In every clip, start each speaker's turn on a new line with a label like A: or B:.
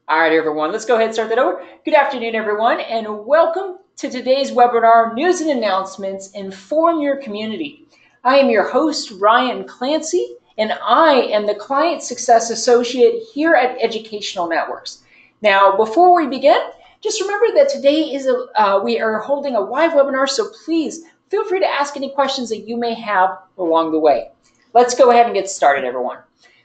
A: All right, everyone, let's go ahead and start that over. Good afternoon, everyone, and welcome to today's webinar, News and Announcements, Inform Your Community. I am your host, Ryan Clancy, and I am the Client Success Associate here at Educational Networks. Now, before we begin, just remember that today is we are holding a live webinar, so please feel free to ask any questions that you may have along the way. Let's go ahead and get started, everyone.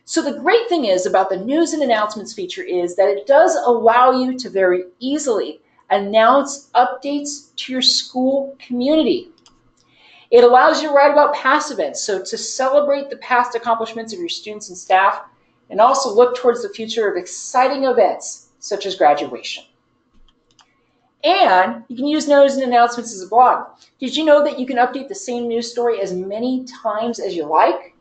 A: So the great thing is about the News and Announcements feature is that it does allow you to very easily announce updates to your school community. It allows you to write about past events, so to celebrate the past accomplishments of your students and staff, and also look towards the future of exciting events such as graduation. And you can use News and Announcements as a blog. Did you know that you can update the same news story as many times as you like?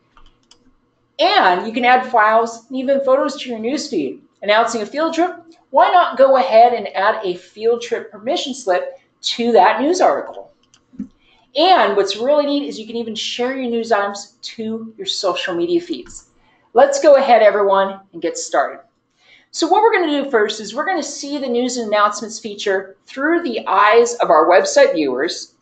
A: And you can add files and even photos to your newsfeed. Announcing a field trip, why not go ahead and add a field trip permission slip to that news article? And what's really neat is you can even share your news items to your social media feeds. Let's go ahead, everyone, and get started. So what we're going to do first is we're going to see the News and Announcements feature through the eyes of our website viewers.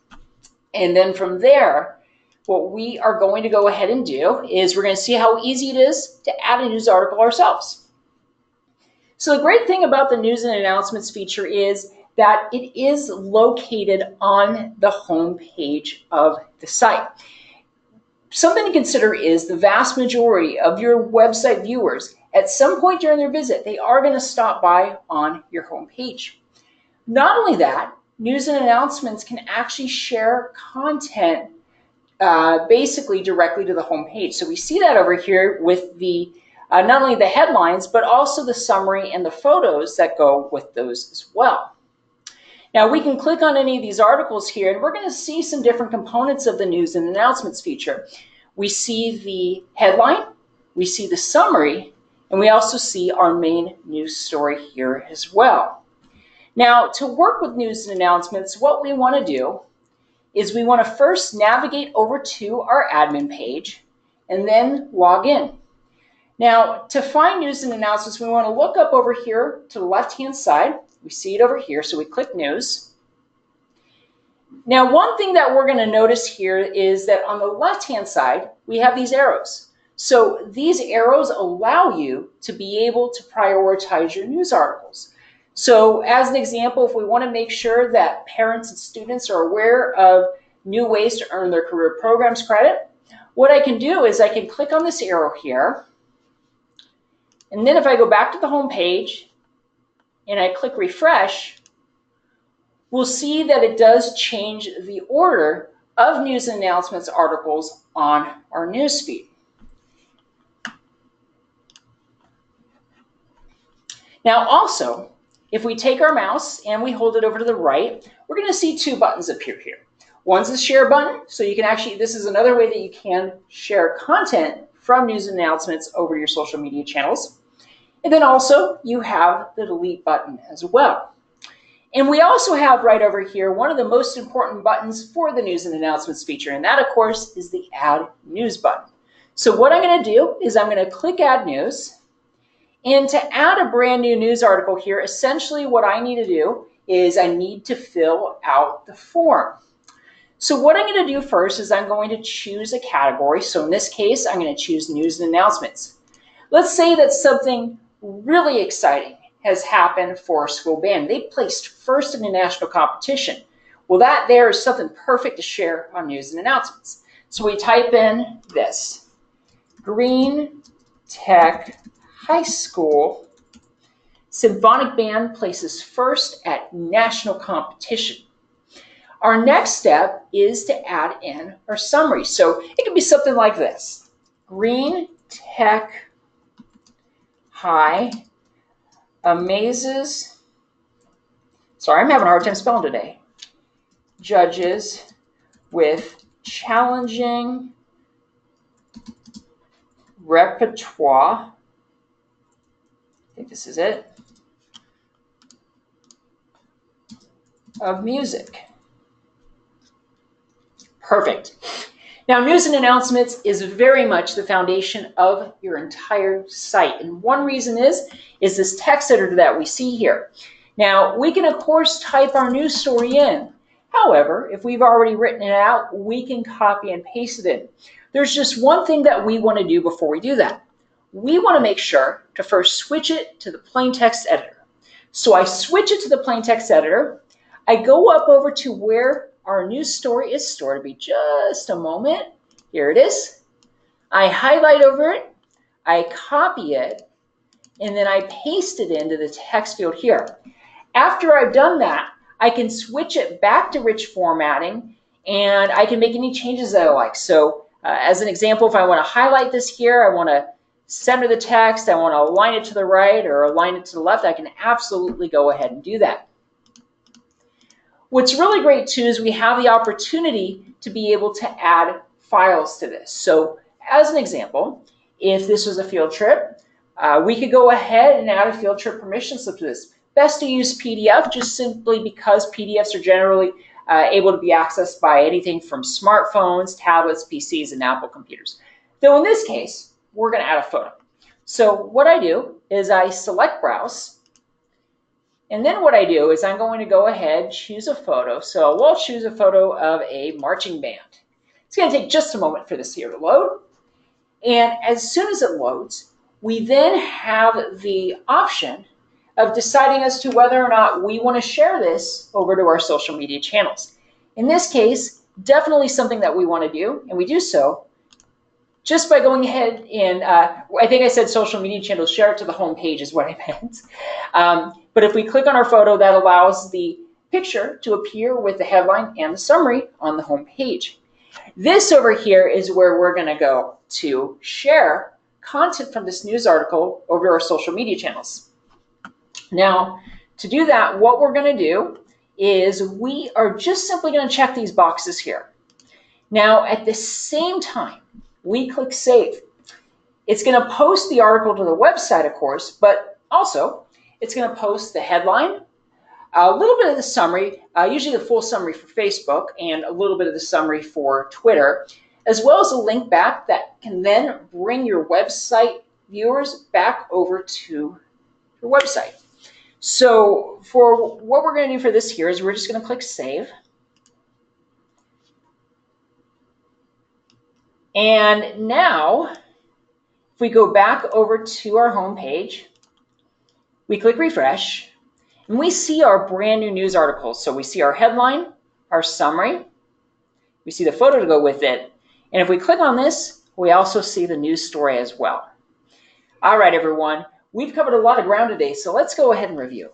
A: And then from there, what we are going to go ahead and do is we're going to see how easy it is to add a news article ourselves. So the great thing about the News and Announcements feature is that it is located on the home page of the site. Something to consider is the vast majority of your website viewers, at some point during their visit, they are going to stop by on your home page. Not only that, News and Announcements can actually share content basically directly to the home page. So we see that over here with the not only the headlines, but also the summary and the photos that go with those as well. Now we can click on any of these articles here, and we're going to see some different components of the News and Announcements feature. We see the headline, we see the summary, and we also see our main news story here as well. Now, to work with News and Announcements, what we want to do is we want to first navigate over to our admin page and then log in. Now, to find News and Announcements, we want to look up over here to the left-hand side. We see it over here, so we click News. Now, one thing that we're going to notice here is that on the left-hand side, we have these arrows. So these arrows allow you to be able to prioritize your news articles. So as an example, if we want to make sure that parents and students are aware of new ways to earn their career programs credit, what I can do is I can click on this arrow here. And then if I go back to the home page and I click refresh, we'll see that it does change the order of News and Announcements articles on our newsfeed. Now also, if we take our mouse and we hold it over to the right, we're going to see two buttons appear here. One's the share button, so you can actually, this is another way that you can share content from News and Announcements over your social media channels. And then also you have the delete button as well. And we also have right over here one of the most important buttons for the News and Announcements feature, and that of course is the Add News button. So what I'm going to do is I'm going to click Add News. And to add a brand new news article here, essentially what I need to do is I need to fill out the form. So what I'm going to do first is I'm going to choose a category. So in this case, I'm going to choose News and Announcements. Let's say that something really exciting has happened for a school band. They placed first in a national competition. Well, that there is something perfect to share on News and Announcements. So we type in this: Green Tech High School Symphonic Band places first at national competition. Our next step is to add in our summary. So it can be something like this: Green Tech High amazes, sorry, I'm having a hard time spelling today, judges with challenging repertoire. I think this is it, of music. Perfect. Now, news and announcements is very much the foundation of your entire site. And one reason is this text editor that we see here. Now, we can, of course, type our news story in. However, if we've already written it out, we can copy and paste it in. There's just one thing that we want to do before we do that. We want to make sure to first switch it to the plain text editor. So I switch it to the plain text editor. I go up over to where our news story is stored. It'll be just a moment. Here it is. I highlight over it, I copy it, and then I paste it into the text field here. After I've done that, I can switch it back to rich formatting, and I can make any changes that I like. So as an example, if I want to highlight this here, I want to center the text, I want to align it to the right or align it to the left, I can absolutely go ahead and do that. What's really great too is we have the opportunity to be able to add files to this. So as an example, if this was a field trip, we could go ahead and add a field trip permission slip to this. Best to use PDF just simply because PDFs are generally able to be accessed by anything from smartphones, tablets, PCs, and Apple computers. Though in this case, we're going to add a photo. So what I do is I select Browse. And then what I do is I'm going to go ahead, choose a photo. So we'll choose a photo of a marching band. It's going to take just a moment for this here to load. And as soon as it loads, we then have the option of deciding as to whether or not we want to share this over to our social media channels. In this case, definitely something that we want to do, and we do so just by going ahead and, I think I said social media channels, share it to the home page is what I meant. But if we click on our photo, that allows the picture to appear with the headline and the summary on the home page. This over here is where we're going to go to share content from this news article over to our social media channels. Now, to do that, what we're going to do is we are just simply going to check these boxes here. Now, at the same time, we click Save. It's going to post the article to the website, of course, but also it's going to post the headline, a little bit of the summary, usually the full summary for Facebook, and a little bit of the summary for Twitter, as well as a link back that can then bring your website viewers back over to your website. So for what we're going to do for this here is we're just going to click Save. And now, if we go back over to our home page, we click Refresh, and we see our brand new news articles. So we see our headline, our summary, we see the photo to go with it, and if we click on this, we also see the news story as well. All right, everyone, we've covered a lot of ground today, so let's go ahead and review.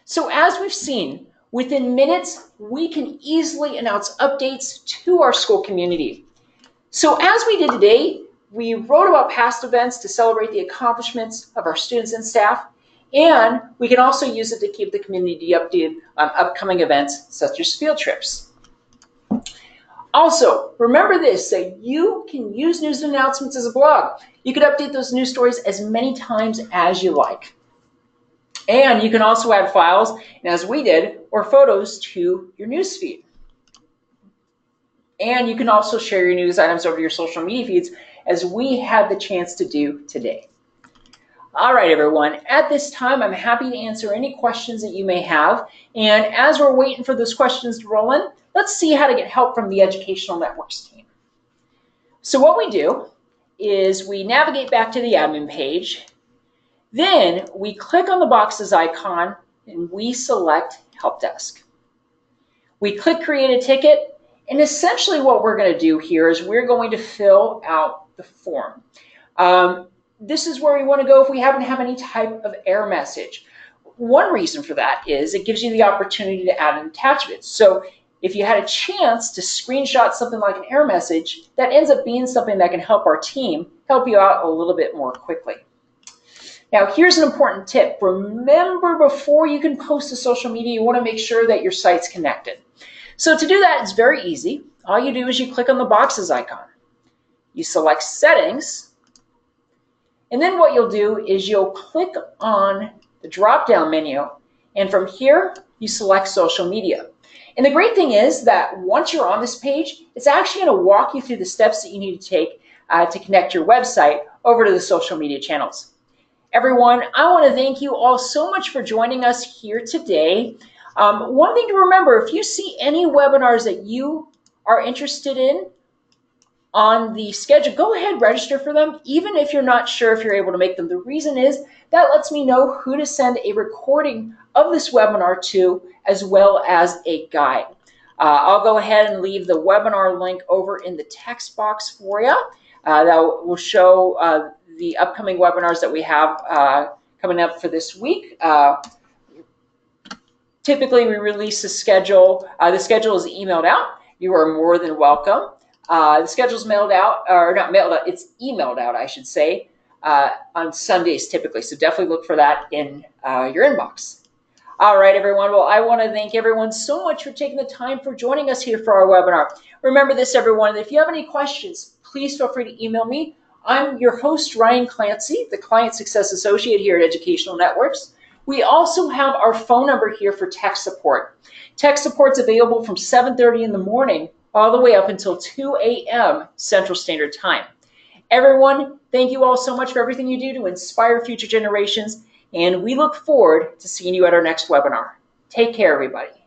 A: So as we've seen, within minutes, we can easily announce updates to our school community. So as we did today, we wrote about past events to celebrate the accomplishments of our students and staff, and we can also use it to keep the community updated on upcoming events such as field trips. Also, remember this, that you can use news and announcements as a blog. You can update those news stories as many times as you like. And you can also add files, and as we did, or photos to your news feed. And you can also share your news items over your social media feeds, as we had the chance to do today. All right, everyone, at this time, I'm happy to answer any questions that you may have. And as we're waiting for those questions to roll in, let's see how to get help from the Educational Networks team. So what we do is we navigate back to the admin page. Then we click on the boxes icon and we select Help Desk. We click Create a Ticket, and essentially what we're going to do here is we're going to fill out the form. This is where we want to go if we happen to have any type of error message. One reason for that is it gives you the opportunity to add an attachment. So if you had a chance to screenshot something like an error message, that ends up being something that can help our team help you out a little bit more quickly. Now, here's an important tip. Remember, before you can post to social media, you want to make sure that your site's connected. So to do that, it's very easy. All you do is you click on the boxes icon. You select Settings, and then what you'll do is you'll click on the drop-down menu, and from here, you select Social Media. And the great thing is that once you're on this page, it's actually going to walk you through the steps that you need to take to connect your website over to the social media channels. Everyone, I want to thank you all so much for joining us here today. One thing to remember, if you see any webinars that you are interested in on the schedule, go ahead, register for them, even if you're not sure if you're able to make them. The reason is that lets me know who to send a recording of this webinar to, as well as a guide. I'll go ahead and leave the webinar link over in the text box for you. That will show the upcoming webinars that we have coming up for this week. Typically, we release a schedule. The schedule is emailed out. You are more than welcome. The schedule's mailed out, or not mailed out, it's emailed out, I should say, on Sundays typically. So definitely look for that in your inbox. All right, everyone. Well, I want to thank everyone so much for taking the time for joining us here for our webinar. Remember this, everyone. If you have any questions, please feel free to email me. I'm your host, Ryan Clancy, the Client Success Associate here at Educational Networks. We also have our phone number here for tech support. Tech support's available from 7:30 in the morning all the way up until 2 a.m. Central Standard Time. Everyone, thank you all so much for everything you do to inspire future generations, and we look forward to seeing you at our next webinar. Take care, everybody.